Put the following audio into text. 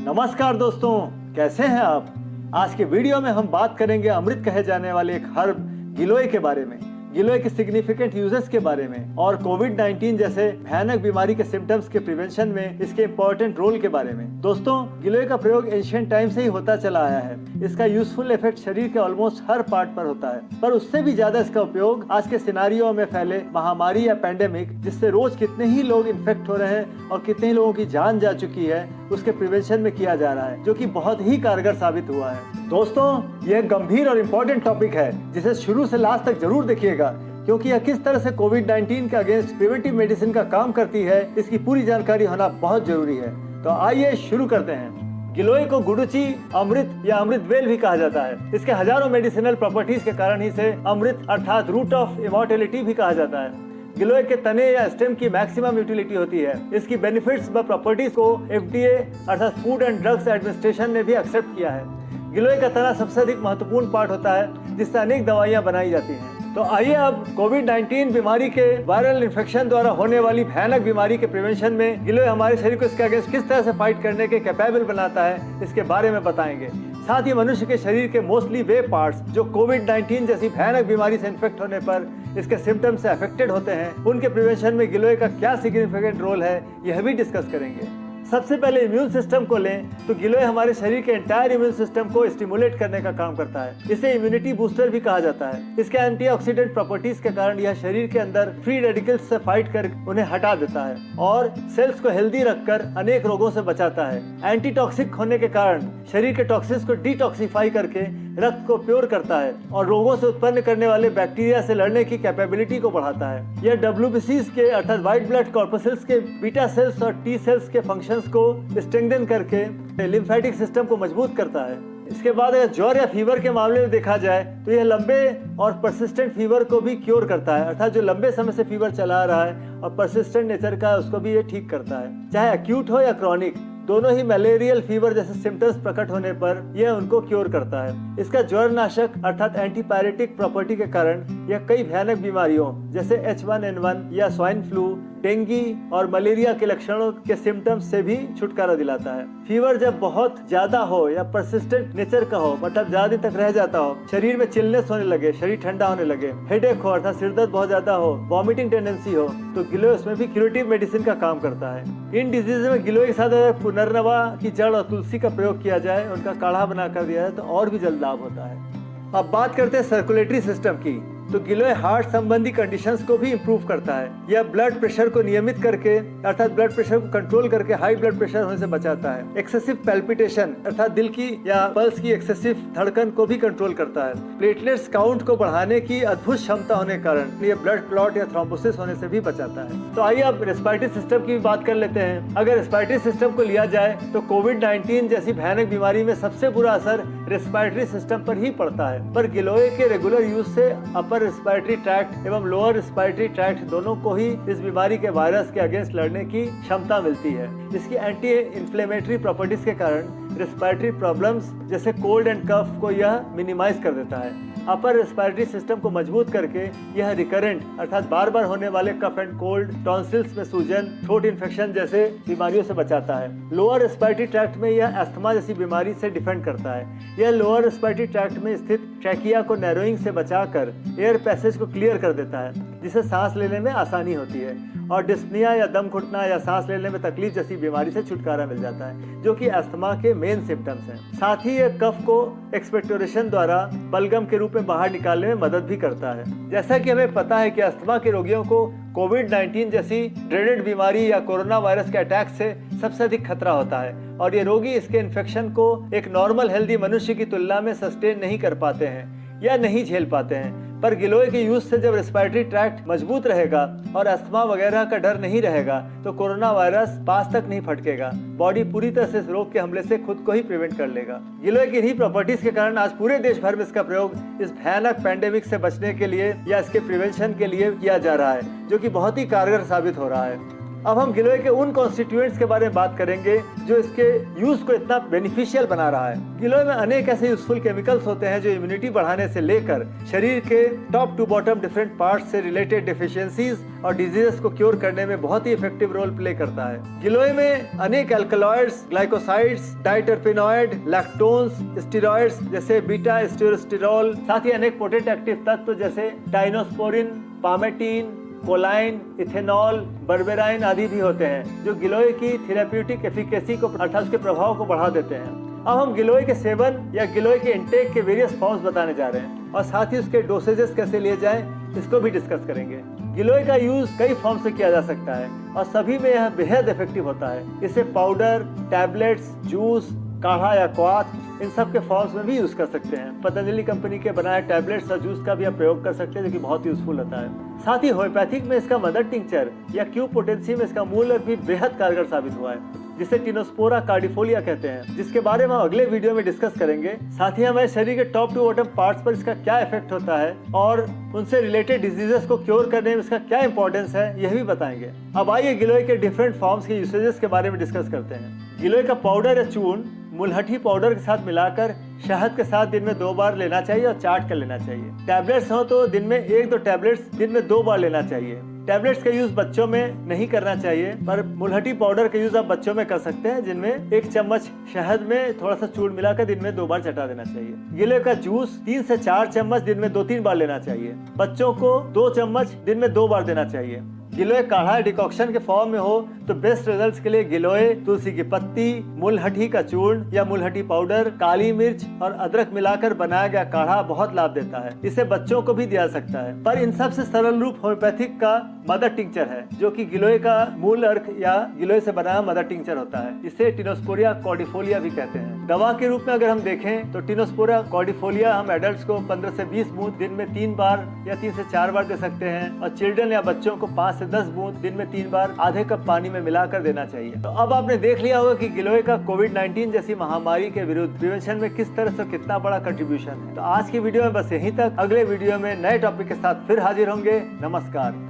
नमस्कार दोस्तों, कैसे हैं आप। आज के वीडियो में हम बात करेंगे अमृत कहे जाने वाले एक हर्ब गिलोय के बारे में, गिलोय के सिग्निफिकेंट यूजेस के बारे में और कोविड-19 जैसे भयानक बीमारी के सिम्टम्स के प्रिवेंशन में इसके इंपॉर्टेंट रोल के बारे में। दोस्तों, गिलोय का प्रयोग एंशिएंट टाइम से ही होता चला आया है। इसका यूजफुल इफेक्ट शरीर के ऑलमोस्ट हर पार्ट पर होता है, पर उससे भी ज्यादा इसका उपयोग आज के सिनारियो में फैले महामारी या पैंडेमिक, जिससे रोज कितने ही लोग इन्फेक्ट हो रहे हैं और कितने ही लोगों की जान जा चुकी है, उसके प्रिवेंशन में किया जा रहा है, जो कि बहुत ही कारगर साबित हुआ है। दोस्तों, यह गंभीर और इम्पोर्टेंट टॉपिक है जिसे शुरू से लास्ट तक जरूर देखिएगा, क्योंकि यह किस तरह से कोविड-19 के अगेंस्ट प्रिवेंटिव मेडिसिन का काम करती है, इसकी पूरी जानकारी होना बहुत जरूरी है। तो आइए शुरू करते हैं। गिलोय को गुडुचि, अमृत या अमृत बेल भी कहा जाता है। इसके हजारों मेडिसिनल प्रॉपर्टीज के कारण ही इसे अमृत अर्थात रूट ऑफ इमॉर्टेलिटी भी कहा जाता है। गिलोय के तने या स्टेम की मैक्सिमम यूटिलिटी होती है। इसकी बेनिफिट्स व प्रॉपर्टीज को FDA अर्थात फूड एंड ड्रग्स एडमिनिस्ट्रेशन ने भी एक्सेप्ट किया है। गिलोय का तना सबसे अधिक महत्वपूर्ण पार्ट होता है, जिससे अनेक दवाइयां बनाई जाती हैं। तो आइए अब कोविड-19 बीमारी के वायरल इन्फेक्शन द्वारा होने वाली भयानक बीमारी के प्रिवेंशन में गिलोय हमारे शरीर को इसके अगेंस्ट किस तरह से फाइट करने के कैपेबल बनाता है, इसके बारे में बताएंगे। साथ ही मनुष्य के शरीर के मोस्टली वे पार्ट्स जो कोविड-19 जैसी भयानक बीमारी से इन्फेक्ट होने पर इसके सिम्टम्स से अफेक्टेड होते हैं, उनके प्रिवेंशन में गिलोय का क्या सिग्निफिकेंट रोल है, यह भी डिस्कस करेंगे। सबसे पहले इम्यून सिस्टम को लें तो गिलोय हमारे शरीर के एंटायर इम्यून सिस्टम को स्टिमुलेट करने का काम करता है। इसे इम्यूनिटी बूस्टर भी कहा जाता है। इसके एंटीऑक्सीडेंट प्रॉपर्टीज के कारण यह शरीर के अंदर फ्री रेडिकल्स से फाइट कर उन्हें हटा देता है और सेल्स को हेल्दी रखकर अनेक रोगों से बचाता है। एंटीटॉक्सिक होने के कारण शरीर के टॉक्सिन्स को डिटॉक्सिफाई करके रक्त को प्योर करता है और रोगों से उत्पन्न करने वाले बैक्टीरिया से लड़ने की कैपेबिलिटी को बढ़ाता है। यह WBCs के अर्थात व्हाइट ब्लड कॉर्पसेल्स के बीटा सेल्स और टी सेल्स के फंक्शंस को स्ट्रेंथन करके लिम्फेटिक सिस्टम को मजबूत करता है। इसके बाद अगर ज्वर या फीवर के मामले में देखा जाए तो यह लंबे और परसिस्टेंट फीवर को भी क्योर करता है, अर्थात जो लंबे समय से फीवर चला रहा है और परसिस्टेंट नेचर का है, उसको भी ये ठीक करता है। चाहे एक्यूट हो या क्रॉनिक, दोनों ही मलेरियल फीवर जैसे सिम्टम्स प्रकट होने पर यह उनको क्योर करता है। इसका ज्वर नाशक अर्थात एंटीपायरेटिक प्रॉपर्टी के कारण यह कई भयानक बीमारियों जैसे H1N1 या स्वाइन फ्लू, डेंगू और मलेरिया के लक्षणों के सिम्टम्स से भी छुटकारा दिलाता है। फीवर जब बहुत ज्यादा हो या परसिस्टेंट नेचर का हो, मतलब ज्यादा दिन तक रह जाता हो, शरीर में चिलनेस होने लगे, शरीर ठंडा होने लगे, हेडेक हो अर्थात सिरदर्द बहुत ज्यादा हो, वॉमिटिंग टेंडेंसी हो, तो गिलोय उसमें भी क्यूरेटिव मेडिसिन का काम करता है। इन डिजीज में गिलोय के साथ अगर पुनर्नवा की जड़ और तुलसी का प्रयोग किया जाए, उनका काढ़ा बना कर दिया जाए तो और भी जल्द लाभ होता है। अब बात करते हैं सर्कुलेटरी सिस्टम की। तो गिलोय हार्ट संबंधी कंडीशंस को भी इम्प्रूव करता है। यह ब्लड प्रेशर को नियमित करके अर्थात ब्लड प्रेशर को कंट्रोल करके हाई ब्लड प्रेशर होने से बचाता है। एक्सेसिव पैल्पिटेशन अर्थात दिल की या पल्स की एक्सेसिव धड़कन को भी कंट्रोल करता है। प्लेटलेट्स काउंट को बढ़ाने की अद्भुत क्षमता होने के कारण यह ब्लड क्लॉट या थ्रोम्बोसिस होने से भी बचाता है। तो आइए अब रेस्पिरेटरी सिस्टम की भी बात कर लेते हैं। अगर रेस्पिरेटरी सिस्टम को लिया जाए तो कोविड-19 जैसी भयानक बीमारी में सबसे बुरा असर रेस्पिरेटरी सिस्टम पर ही पड़ता है, पर गिलोय के रेगुलर यूज से अपर रेस्पिरेटरी ट्रैक्ट एवं लोअर रेस्पिरेटरी ट्रैक्ट दोनों को ही इस बीमारी के वायरस के अगेंस्ट लड़ने की क्षमता मिलती है। इसकी एंटी इन्फ्लेमेटरी प्रॉपर्टीज के कारण रेस्पिरेटरी प्रॉब्लम्स जैसे कोल्ड एंड कफ को यह मिनिमाइज कर देता है। अपर रेस्पिरेटरी सिस्टम को मजबूत करके यह रिकरेंट अर्थात बार बार होने वाले कफ एंड कोल्ड, टॉन्सिल्स में सूजन, थ्रोट इन्फेक्शन जैसे बीमारियों से बचाता है। लोअर रेस्पिरेटरी ट्रैक्ट में यह अस्थमा जैसी बीमारी से डिफेंड करता है। यह लोअर रेस्पिरेटरी ट्रैक्ट में स्थित ट्रैकिया को नैरोइंग से बचाकर एयर पैसेज को क्लियर कर देता है, जिससे सांस लेने में आसानी होती है और डिस्पनिया या दम घुटना या सांस लेने में तकलीफ जैसी बीमारी से छुटकारा मिल जाता है, जो कि अस्थमा के मेन सिम्टम्स हैं। साथ ही यह कफ को एक्सपेक्टोरेशन द्वारा बलगम के रूप में बाहर निकालने में मदद भी करता है। जैसा कि हमें पता है कि अस्थमा के रोगियों को कोविड-19 जैसी ड्रेडेड बीमारी या कोरोना वायरस के अटैक से सबसे अधिक खतरा होता है और ये रोगी इसके इन्फेक्शन को एक नॉर्मल हेल्दी मनुष्य की तुलना में सस्टेन नहीं कर पाते हैं या नहीं झेल पाते हैं। पर गिलोय के यूज से जब रेस्पिरेटरी ट्रैक्ट मजबूत रहेगा और अस्थमा वगैरह का डर नहीं रहेगा तो कोरोना वायरस पास तक नहीं फटकेगा। बॉडी पूरी तरह से इस रोग के हमले से खुद को ही प्रिवेंट कर लेगा। गिलोय की इन्हीं प्रॉपर्टीज के कारण आज पूरे देश भर में इसका प्रयोग इस भयानक पैंडेमिक से बचने के लिए या इसके प्रिवेंशन के लिए किया जा रहा है, जो कि बहुत ही कारगर साबित हो रहा है। अब हम गिलोय के उन कॉन्स्टिट्यूएंट्स के बारे में बात करेंगे जो इसके यूज को इतना बेनिफिशियल बना रहा है। गिलोय में अनेक ऐसे यूजफुल केमिकल्स होते हैं जो इम्यूनिटी बढ़ाने से लेकर शरीर के top to bottom different parts से रिलेटेड डेफिशिएंसीज और डिजीजेस को क्योर करने में बहुत ही इफेक्टिव रोल प्ले करता है। गिलोय में अनेक अल्कलॉइड्स, ग्लाइकोसाइड्स, डाइटरपेनॉइड, लैक्टोन्स, स्टेरॉइड्स जैसे बीटा स्टेरोस्टेरॉल, साथ ही अनेक पोटेंट एक्टिव तत्व जैसे डाइनोस्पोरिन, पामेटीन, कोलाइन, इथेनॉल, बर्बेराइन आदि भी होते हैं जो गिलोय की थेरेप्यूटिक एफिकेसी को अर्थात उसके प्रभाव को बढ़ा देते हैं। अब हम गिलोय के सेवन या गिलोय के इंटेक के वेरियस फॉर्म्स बताने जा रहे हैं और साथ ही उसके डोसेजेस कैसे लिए जाएं इसको भी डिस्कस करेंगे। गिलोय का यूज कई फॉर्म से किया जा सकता है और सभी में यह बेहद इफेक्टिव होता है। इसे पाउडर, टैबलेट्स, जूस, काढ़ा या क्वाथ इन सब के फॉर्म्स में भी यूज कर सकते हैं। पतंजलि कंपनी के बनाए टैबलेट्स और जूस का भी आप प्रयोग कर सकते हैं जो कि बहुत ही यूजफुल होता है। साथ ही होम्योपैथिक में इसका मदर टिंचर या क्यू पोटेंसी में इसका मूल भी बेहद कारगर साबित हुआ है जिसे टिनोस्पोरा कार्डिफोलिया कहते हैं, जिसके बारे में हम अगले वीडियो में डिस्कस करेंगे। साथ ही हमारे शरीर के टॉप टू बॉटम पार्ट्स पर इसका क्या इफेक्ट होता है और उनसे रिलेटेड डिजीजेस को क्योर करने में इसका क्या इंपॉर्टेंस है यह भी बताएंगे। अब आइए गिलोय के डिफरेंट फॉर्म्स के यूसेजेस के बारे में डिस्कस करते हैं। गिलोय का पाउडर या चूर्ण मुलहठी पाउडर के साथ मिलाकर शहद के साथ दिन में 2 बार लेना चाहिए और चाट कर लेना चाहिए। टैबलेट्स हो तो दिन में 1-2 टैबलेट्स दिन में 2 बार लेना चाहिए। टैबलेट्स का यूज बच्चों में नहीं करना चाहिए, पर मुलहठी पाउडर का यूज आप बच्चों में कर सकते हैं जिनमें 1 चम्मच शहद में थोड़ा सा चूर्ण मिलाकर दिन में 2 बार चटा देना चाहिए। गिलोय का जूस 3 से 4 चम्मच दिन में 2-3 बार लेना चाहिए। बच्चों को 2 चम्मच दिन में 2 बार देना चाहिए। गिलोय काढ़ा डिकॉक्शन के फॉर्म में हो तो बेस्ट रिजल्ट्स के लिए गिलोय, तुलसी की पत्ती, मुलहठी का चूर्ण या मुलहठी पाउडर, काली मिर्च और अदरक मिलाकर बनाया गया काढ़ा बहुत लाभ देता है। इसे बच्चों को भी दिया सकता है, पर इन सबसे सरल रूप होम्योपैथिक का मदर टिंचर है जो कि गिलोय का मूल अर्क या गिलोय से बना मदर टिंचर होता है। इसे टिनोस्पोरिया कॉर्डिफोलिया भी कहते हैं। दवा के रूप में अगर हम देखें तो टिनोस्पोरिया कॉर्डिफोलिया हम एडल्ट्स को 15 से 20 बूंद दिन में 3 बार या 3 से 4 बार दे सकते हैं और चिल्ड्रन या बच्चों को 5 से 10 बूंद दिन में 3 बार आधे कप पानी में मिलाकर देना चाहिए। तो अब आपने देख लिया होगा कि गिलोय का कोविड-19 जैसी महामारी के विरुद्ध प्रिवेंशन में किस तरह से कितना बड़ा कंट्रीब्यूशन है। तो आज की वीडियो में बस यहीं तक। अगले वीडियो में नए टॉपिक के साथ फिर हाजिर होंगे। नमस्कार।